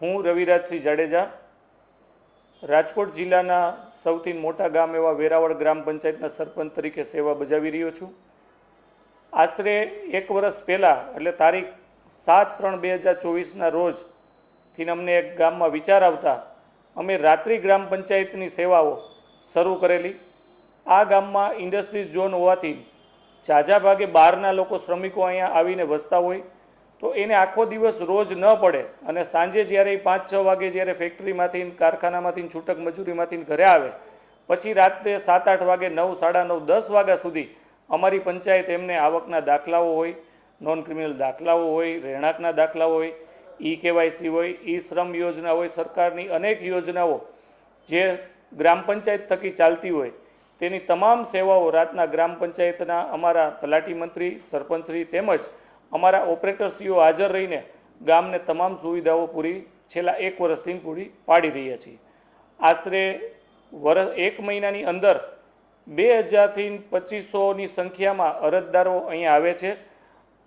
હું રવિરાજસિંહ જાડેજા રાજકોટ જિલ્લાના સૌથી મોટા ગામ એવા વેરાવળ ગ્રામ પંચાયતના સરપંચ તરીકે સેવા બજાવી રહ્યો છું। આશરે 1 વર્ષ પહેલાં એટલે તારીખ 7/3/2024ના રોજથી અમને એક ગામમાં વિચાર આવતા અમે રાત્રિ ગ્રામ પંચાયતની સેવાઓ શરૂ કરેલી। આ ગામમાં ઇન્ડસ્ટ્રીઝ ઝોન હોવાથી ઝાઝા ભાગે બહારના લોકો શ્રમિકો અહીંયા આવીને વસતા હોય તો એને આખો દિવસ રોજ ન પડે અને સાંજે જ્યારે 5-6 વાગે જ્યારે ફેક્ટરીમાંથી કારખાનામાંથી છૂટક મજૂરીમાંથી ઘરે આવે પછી રાત્રે 7-8 વાગે 9, 9:30, 10 વાગ્યા સુધી અમારી પંચાયત એમને આવકના દાખલાઓ હોય, નોન ક્રિમિનલ દાખલાઓ હોય, રહેણાંકના દાખલાઓ હોય, કેવાયસી હોય, શ્રમ યોજના હોય, સરકારની અનેક યોજનાઓ જે ગ્રામ પંચાયત થકી ચાલતી હોય તેની તમામ સેવાઓ રાતના ગ્રામ પંચાયતના અમારા તલાટી મંત્રી, સરપંચશ્રી તેમજ અમારા ઓપરેટરશ્રીઓ હાજર રહીને ગામને તમામ સુવિધાઓ પૂરી છેલ્લા 1 વર્ષથી પૂરી પાડી રહ્યા છીએ। આશરે 1 મહિનાની અંદર 2000થી 2500ની સંખ્યામાં અરજદારો અહીંયા આવે છે।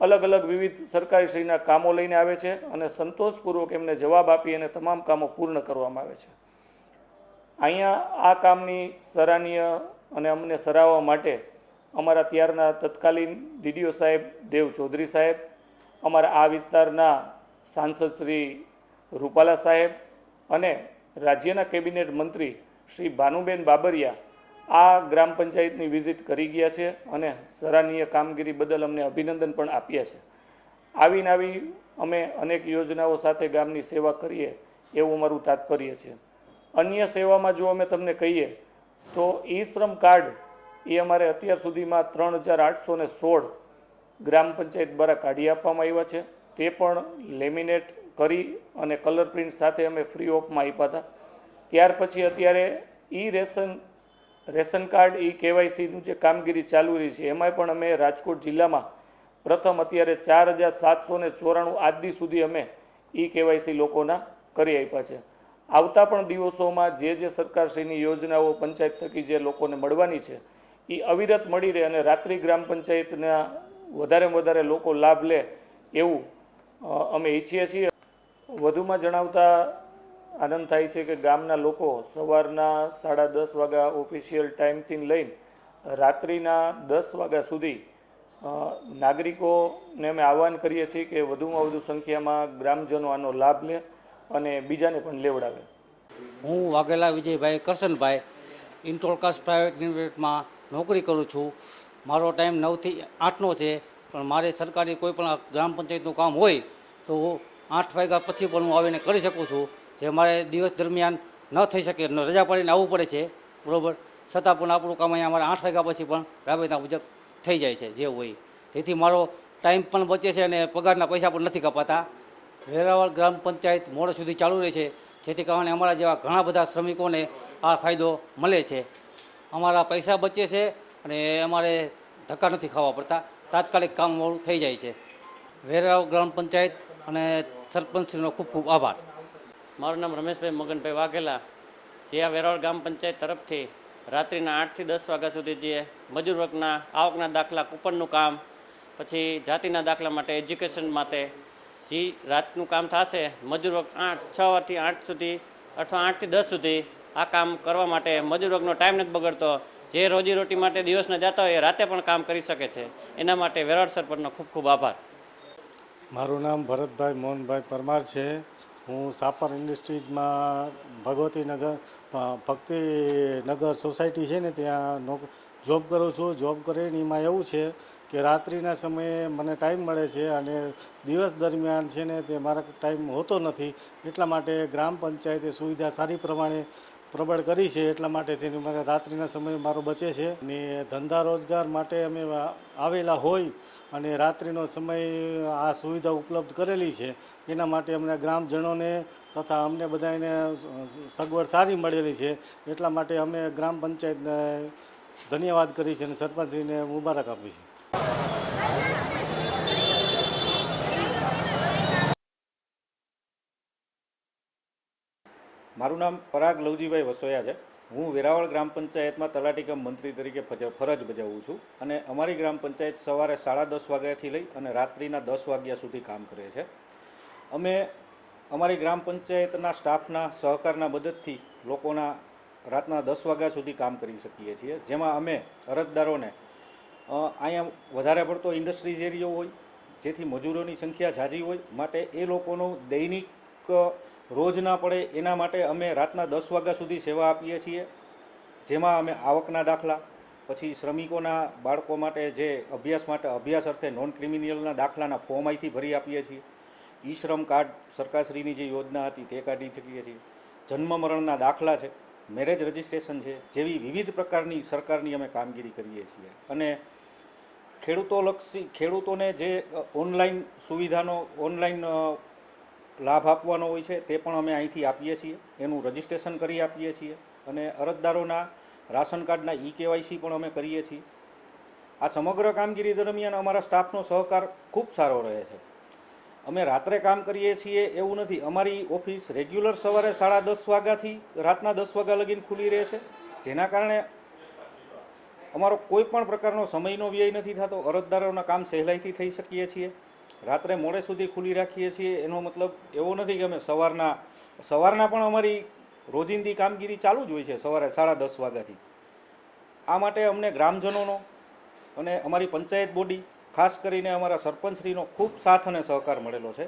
અલગ અલગ વિવિધ સરકારીશ્રીના કામો લઈને આવે છે અને સંતોષપૂર્વક એમને જવાબ આપી અને તમામ કામો પૂર્ણ કરવામાં આવે છે। અહીંયા આ કામની સરાહનીય અને અમને સરાહવા માટે અમારા ત્યારના તત્કાલીન ડીડીઓ સાહેબ દેવ ચૌધરી સાહેબ, અમારા આ વિસ્તારના સાંસદ શ્રી રૂપાલા સાહેબ અને રાજ્યના કેબિનેટ મંત્રી શ્રી ભાનુબેન બાબરિયા આ ગ્રામ પંચાયતની વિઝિટ કરી ગયા છે અને સરાહનીય કામગીરી બદલ અમને અભિનંદન પણ આપ્યા છે। આવી અમે અનેક યોજનાઓ સાથે ગામની સેવા કરીએ એવું અમારું તાત્પર્ય છે। અન્ય સેવામાં જો અમે તમને કહીએ તો શ્રમ કાર્ડ એ અમારે અત્યાર સુધીમાં 3816 ગ્રામ પંચાયત દ્વારા કાઢી આપવામાં આવ્યા છે। તે પણ લેમિનેટ કરી અને કલર પ્રિન્ટ સાથે અમે ફ્રી ઓફમાં આપ્યા હતા। ત્યાર પછી અત્યારે રેશન કાર્ડ કેવાયસીનું જે કામગીરી ચાલુ રહી છે એમાં પણ અમે રાજકોટ જિલ્લામાં પ્રથમ અત્યારે 4794 આજ દી સુધી અમે કેવાયસી લોકોના કરી આપ્યા છે। આવતા પણ દિવસોમાં જે સરકારશ્રીની યોજનાઓ પંચાયત થકી જે લોકોને મળવાની છે એ અવિરત મળી રહે અને રાત્રિ ગ્રામ પંચાયતના વધારેમાં વધારે લોકો લાભ લે એવું અમે ઈચ્છીએ છીએ। વધુમાં જણાવતા આનંદ થાય છે કે ગામના લોકો સવારના 10:30 વાગ્યા ઓફિશિયલ ટાઈમથી લઈને રાત્રિના 10 વાગ્યા સુધી નાગરિકોને અમે આહ્વાન કરીએ છીએ કે વધુમાં વધુ સંખ્યામાં ગ્રામજનો આનો લાભ લે અને બીજાને પણ લેવડાવે। હું વાઘેલા વિજયભાઈ કરશનભાઈ ઇન્ટોલકાસ્ટ પ્રાઇવેટ લિમિટેડમાં નોકરી કરું છું। મારો ટાઈમ 9 થી 8નો છે, પણ મારે સરકારી કોઈ પણ ગ્રામ પંચાયતનું કામ હોય તો 8 વાગ્યા પછી પણ હું આવીને કરી શકું છું, જે મારે દિવસ દરમિયાન ન થઈ શકે, રજા પાડીને આવવું પડે છે, બરાબર, છતાં પણ આપણું કામ અહીંયા અમારે 8 વાગ્યા પછી પણ રાબેતા મુજબ થઈ જાય છે જે હોય। તેથી મારો ટાઈમ પણ બચે છે અને પગારના પૈસા પણ નથી કપાતા। વેરાવળ ગ્રામ પંચાયત મોડે સુધી ચાલુ રહે છે, જેથી કારણે અમારા જેવા ઘણા બધા શ્રમિકોને આ ફાયદો મળે છે। અમારા પૈસા બચે છે અને અમારે ધક્કા નથી ખાવા પડતા, તાત્કાલિક કામ મોડું થઈ જાય છે। વેરાવળ ગ્રામ પંચાયત અને સરપંચશ્રીનો ખૂબ ખૂબ આભાર। મારું નામ રમેશભાઈ મગનભાઈ વાઘેલા, જે આ વેરાવળ ગ્રામ પંચાયત તરફથી રાત્રિના 8 થી 10 વાગ્યા સુધી જે મજૂર વર્ગના આવકના દાખલા, કૂપનનું કામ, પછી જાતિના દાખલા માટે, એજ્યુકેશન માટે જે રાતનું કામ થશે, મજૂર વર્ગ 6 થી 8 સુધી અથવા 8 થી 10 સુધી આ કામ કરવા માટે મજૂર વર્ગનો ટાઈમ નથી બગડતો। જે રોજીરોટી માટે દિવસના જતા હોય એ રાતે પણ કામ કરી શકે છે। એના માટે વેરાવળ સરપંચનો ખૂબ ખૂબ આભાર। મારું નામ ભરતભાઈ મોહનભાઈ પરમાર છે। હું સાપર ઇન્ડસ્ટ્રીઝમાં ભક્તિનગર સોસાયટી છે ને ત્યાં જોબ કરું છું। જોબ કરીને એમાં એવું છે કે રાત્રિના સમયે મને ટાઈમ મળે છે અને દિવસ દરમિયાન છે ને તે મારા ટાઈમ હોતો નથી, એટલા માટે ગ્રામ પંચાયતે સુવિધા સારી પ્રમાણે પ્રબળ કરી છે, એટલા માટે તેની મને રાત્રિના સમય મારો બચે છે અને ધંધા રોજગાર માટે અમે આવેલા હોય અને રાત્રિનો સમય આ સુવિધા ઉપલબ્ધ કરેલી છે, એના માટે અમને ગ્રામજનોને તથા અમને બધાને સગવડ સારી મળેલી છે, એટલા માટે અમે ગ્રામ પંચાયતને ધન્યવાદ કરી છે અને સરપંચશ્રીને મુબારક આપી છે। મારું નામ પરાગ લવજીભાઈ વસોયા છે। હું વેરાવળ ગ્રામ પંચાયતમાં તલાટી કમ મંત્રી તરીકે ફરજ બજાવું છું અને અમારી ગ્રામ પંચાયત સવારે 10:30 વાગ્યાથી લઈ અને રાત્રિના 10 વાગ્યા સુધી કામ કરે છે। અમે અમારી ગ્રામ પંચાયતના સ્ટાફના સહકારના મદદથી લોકોના રાતના 10 વાગ્યા સુધી કામ કરી શકીએ છીએ, જેમાં અમે અરજદારોને અહીંયા વધારે પડતો ઇન્ડસ્ટ્રીઝ એરિયો હોય, જેથી મજૂરોની સંખ્યા ઝાઝી હોય, માટે એ લોકોનું દૈનિક રોજ ના પડે એના માટે અમે રાતના 10 વાગ્યા સુધી સેવા આપીએ છીએ, જેમાં અમે આવકના દાખલા, પછી શ્રમિકોના બાળકો માટે જે અભ્યાસ અર્થે નોન ક્રિમિનલના દાખલાના ફોર્મ અહીંથી ભરી આપીએ છીએ, ઈ શ્રમ કાર્ડ સરકારશ્રીની જે યોજના હતી તે કાઢી શકીએ છીએ, જન્મ મરણના દાખલા છે, મેરેજ રજિસ્ટ્રેશન છે, જેવી વિવિધ પ્રકારની સરકારની અમે કામગીરી કરીએ છીએ. અને ખેડૂતોને જે ઓનલાઈન સુવિધાનો ઓનલાઈન લાભ આપવાનો હોય છે તે પણ અમે અહીંથી આપીએ છીએ, એનું રજિસ્ટ્રેશન કરી આપીએ છીએ. અને અરજદારોના રાશન કાર્ડના KYC પણ અમે કરીએ છીએ. આ સમગ્ર કામગીરી દરમિયાન અમારા સ્ટાફનો સહકાર ખૂબ સારો રહે છે. અમે રાત્રે કામ કરીએ છીએ એવું નથી, અમારી ઓફિસ રેગ્યુલર સવારે 10:30 વાગ્યાથી રાતના 10 વાગ્યા લગીને ખુલ્લી રહે છે, જેના કારણે અમારો કોઈ પણ પ્રકારનો સમયનો વ્યય નથી થતો. અરજદારોના કામ સહેલાઈથી થઈ શકીએ છીએ. રાત્રે મોડે સુધી ખુલ્લી રાખીએ છીએ, એનો મતલબ એવો નથી કે અમે સવારના પણ અમારી રોજિંદી કામગીરી ચાલુ જ હોય છે સવારે 10:30 વાગ્યાથી. આ માટે અમને ગ્રામજનોનો અને અમારી પંચાયત બોડી, ખાસ કરીને અમારા સરપંચશ્રીનો ખૂબ સાથ અને સહકાર મળેલો છે.